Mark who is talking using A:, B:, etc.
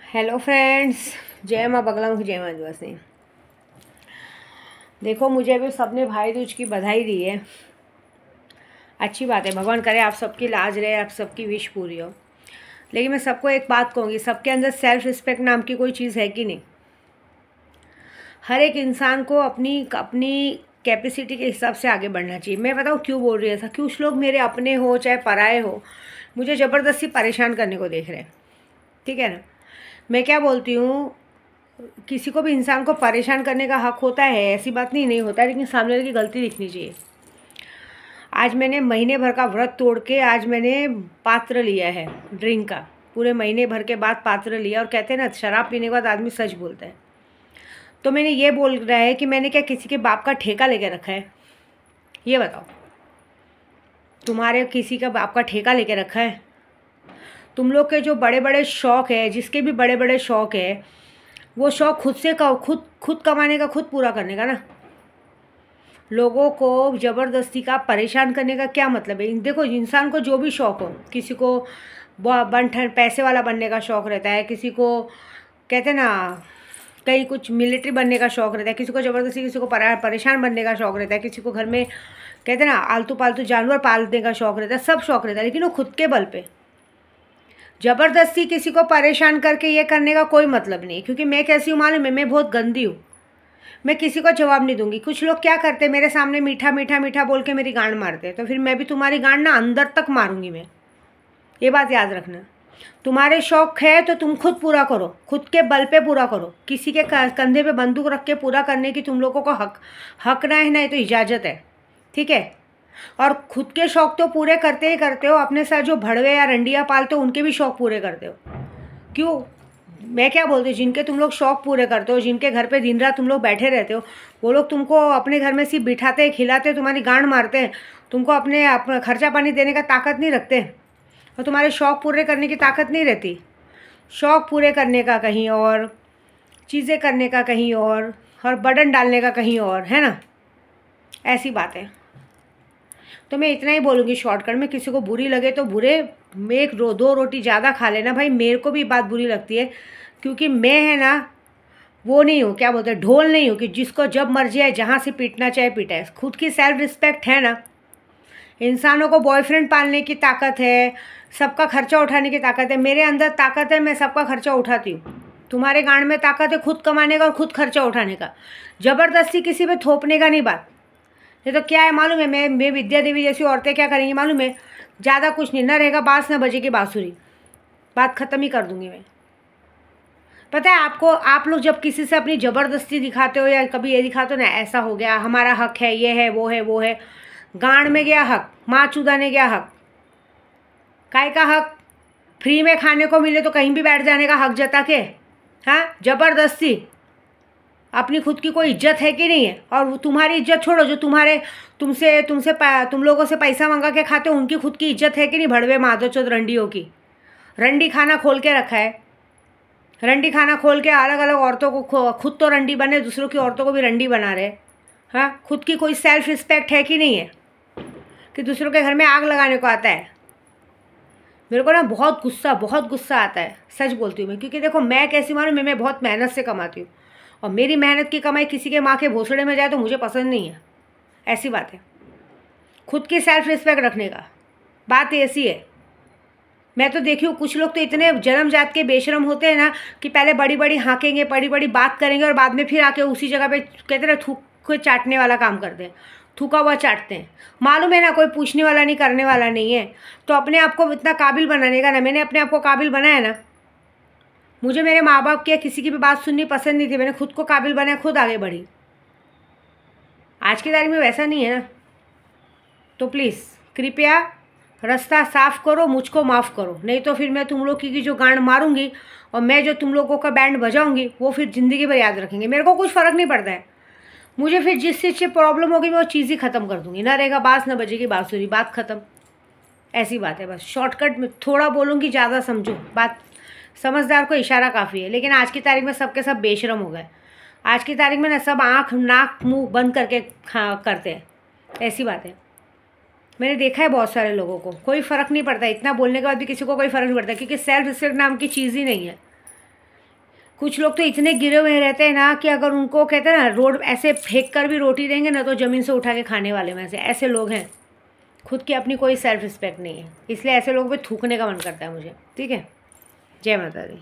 A: Hello friends, जय माँ बगला जय माँ आदिवासी। देखो, मुझे अभी सबने भाई दूज की बधाई दी है। अच्छी बात है, भगवान करे आप सबकी लाज रहे, आप सबकी विश पूरी हो। लेकिन मैं सबको एक बात कहूँगी, सबके अंदर सेल्फ रिस्पेक्ट नाम की कोई चीज़ है कि नहीं? हर एक इंसान को अपनी अपनी कैपेसिटी के हिसाब से आगे बढ़ना चाहिए। मैं बताऊँ क्यों बोल रही है ऐसा? कुछ लोग मेरे अपने हो चाहे पराए हो, मुझे ज़बरदस्ती परेशान करने को देख रहे हैं। ठीक है ना? मैं क्या बोलती हूँ, किसी को भी इंसान को परेशान करने का हक होता है, ऐसी बात नहीं होता है, लेकिन सामने वाले की गलती दिखनी चाहिए। आज मैंने महीने भर का व्रत तोड़ के आज मैंने पात्र लिया है ड्रिंक का। पूरे महीने भर के बाद पात्र लिया, और कहते हैं ना, शराब पीने के बाद आदमी सच बोलता है। तो मैंने ये बोल रहा है कि मैंने क्या किसी के बाप का ठेका लेके रखा है? ये बताओ, तुम्हारे किसी का बाप का ठेका लेके रखा है? तुम लोग के जो बड़े बड़े शौक़ है, जिसके भी बड़े बड़े शौक़ है, वो शौक़ खुद से खुद कमाने का, खुद पूरा करने का ना। लोगों को ज़बरदस्ती का परेशान करने का क्या मतलब है? देखो, इंसान को जो भी शौक़ हो, किसी को बनठन पैसे वाला बनने का शौक़ रहता है, किसी को कहते हैं ना कहीं कुछ मिलिट्री बनने का शौक़ रहता है, किसी को ज़बरदस्ती किसी को परेशान बनने का शौक़ रहता है, किसी को घर में कहते हैं ना आलतू पालतू जानवर पालने का शौक़ रहता है। सब शौक़ रहता है, लेकिन वो खुद के बल पे। ज़बरदस्ती किसी को परेशान करके ये करने का कोई मतलब नहीं। क्योंकि मैं कैसी हूँ मालूम है? मैं बहुत गंदी हूँ। मैं किसी को जवाब नहीं दूंगी। कुछ लोग क्या करते हैं, मेरे सामने मीठा मीठा मीठा बोल के मेरी गांड मारते हैं, तो फिर मैं भी तुम्हारी गांड ना अंदर तक मारूंगी मैं। ये बात याद रखना। तुम्हारे शौक़ है तो तुम खुद पूरा करो, खुद के बल पे पूरा करो। किसी के कंधे पे बंदूक रख के पूरा करने की तुम लोगों को हक ना है, ना तो इजाज़त है। ठीक है? और खुद के शौक़ तो पूरे करते ही करते हो, अपने साथ जो भड़वे या रंडिया पालते हो उनके भी शौक़ पूरे करते हो। क्यों? मैं क्या बोलती हूँ, जिनके तुम लोग शौक़ पूरे करते हो, जिनके घर पे दिन रात तुम लोग बैठे रहते हो, वो लोग तुमको अपने घर में सिर्फ बिठाते खिलाते, तुम्हारी गांड मारते हैं, तुमको अपने खर्चा पानी देने का ताकत नहीं रखते, और तुम्हारे शौक़ पूरे करने की ताकत नहीं रहती। शौक़ पूरे करने का कहीं और, चीज़ें करने का कहीं और बर्डन डालने का कहीं और, है ना? ऐसी बात है। तो मैं इतना ही बोलूँगी शॉर्टकट में, किसी को बुरी लगे तो बुरे में एक दो रोटी ज़्यादा खा लेना भाई। मेरे को भी बात बुरी लगती है, क्योंकि मैं है ना वो नहीं हूँ, क्या बोलते हैं, ढोल नहीं हूँ कि जिसको जब मर्जी है जहाँ से पीटना चाहे पीटा है। खुद की सेल्फ रिस्पेक्ट है ना। इंसानों को बॉयफ्रेंड पालने की ताकत है, सबका खर्चा उठाने की ताकत है। मेरे अंदर ताकत है, मैं सबका खर्चा उठाती हूँ। तुम्हारे गांड में ताकत है खुद कमाने का और खुद खर्चा उठाने का। ज़बरदस्ती किसी पे थोपने का नहीं बात। ये तो क्या है मालूम है? मैं विद्या देवी जैसी औरतें क्या करेंगी मालूम है? ज़्यादा कुछ नहीं, ना रहेगा बाँस ना बजेगी बाँसुरी, बात ख़त्म ही कर दूँगी मैं। पता है आपको, आप लोग जब किसी से अपनी ज़बरदस्ती दिखाते हो या कभी ये दिखाते हो ना, ऐसा हो गया, हमारा हक है, ये है वो है वो है, गांड में गया हक, माँ चूदा ने गया हक। काय का हक? फ्री में खाने को मिले तो कहीं भी बैठ जाने का हक जता के, हाँ? ज़बरदस्ती अपनी खुद की कोई इज्जत है कि नहीं है? और तुम्हारी इज्जत छोड़ो, जो तुम लोगों से पैसा मंगा के खाते हो, उनकी खुद की इज्जत है कि नहीं? भड़वे माधोचोद रंडियों की। रंडी खाना खोल के रखा है, रंडी खाना खोल के अलग अलग औरतों को, खुद तो रंडी बने, दूसरों की औरतों को भी रंडी बना रहे। हाँ, खुद की कोई सेल्फ रिस्पेक्ट है कि नहीं है? कि दूसरों के घर में आग लगाने को आता है। मेरे को ना बहुत गुस्सा आता है, सच बोलती हूँ मैं। क्योंकि देखो, मैं कैसी मालूम, मैं बहुत मेहनत से कमाती हूँ, और मेरी मेहनत की कमाई किसी के माँ के भोसड़े में जाए तो मुझे पसंद नहीं है। ऐसी बात है। खुद की सेल्फ रिस्पेक्ट रखने का बात ऐसी है। मैं तो देखी हूँ, कुछ लोग तो इतने जन्मजात के बेशरम होते हैं ना कि पहले बड़ी बड़ी हाँकेंगे, बड़ी बड़ी बात करेंगे, और बाद में फिर आके उसी जगह पे कहते हैं थूक के चाटने वाला काम करते हैं, थूका हुआ चाटते हैं। मालूम है ना, कोई पूछने वाला नहीं, करने वाला नहीं है। तो अपने आप को इतना काबिल बनाने का ना, मैंने अपने आप को काबिल बनाया ना। मुझे मेरे माँ बाप की या किसी की भी बात सुननी पसंद नहीं थी, मैंने खुद को काबिल बनाया, खुद आगे बढ़ी। आज की तारीख में वैसा नहीं है ना। तो प्लीज़ कृपया रास्ता साफ़ करो, मुझको माफ़ करो, नहीं तो फिर मैं तुम लोग की जो गांड मारूंगी, और मैं जो तुम लोगों का बैंड बजाऊंगी, वो फिर ज़िंदगी भर याद रखेंगे। मेरे को कुछ फ़र्क नहीं पड़ता है। मुझे फिर जिस चीज़ से प्रॉब्लम होगी मैं वो चीज़ ही ख़त्म कर दूँगी। ना रहेगा बाँस ना बजेगी बाँसुरी, बात ख़त्म। ऐसी बात है। बस शॉर्टकट में थोड़ा बोलूँगी, ज़्यादा समझो बात। समझदार को इशारा काफ़ी है। लेकिन आज की तारीख में सबके सब बेशरम हो गए। आज की तारीख में ना सब आँख नाक मुँह बंद करके करते हैं। ऐसी बात है। मैंने देखा है बहुत सारे लोगों को, कोई फ़र्क नहीं पड़ता। इतना बोलने के बाद भी किसी को कोई फ़र्क नहीं पड़ता, क्योंकि सेल्फ रिस्पेक्ट नाम की चीज़ ही नहीं है। कुछ लोग तो इतने गिरे हुए रहते हैं ना कि अगर उनको कहते हैं ना रोड ऐसे फेंक कर भी रोटी देंगे ना तो ज़मीन से उठा के खाने वाले में से ऐसे लोग हैं। खुद की अपनी कोई सेल्फ रिस्पेक्ट नहीं है, इसलिए ऐसे लोगों पे थूकने का मन करता है मुझे। ठीक है, जय माता दी।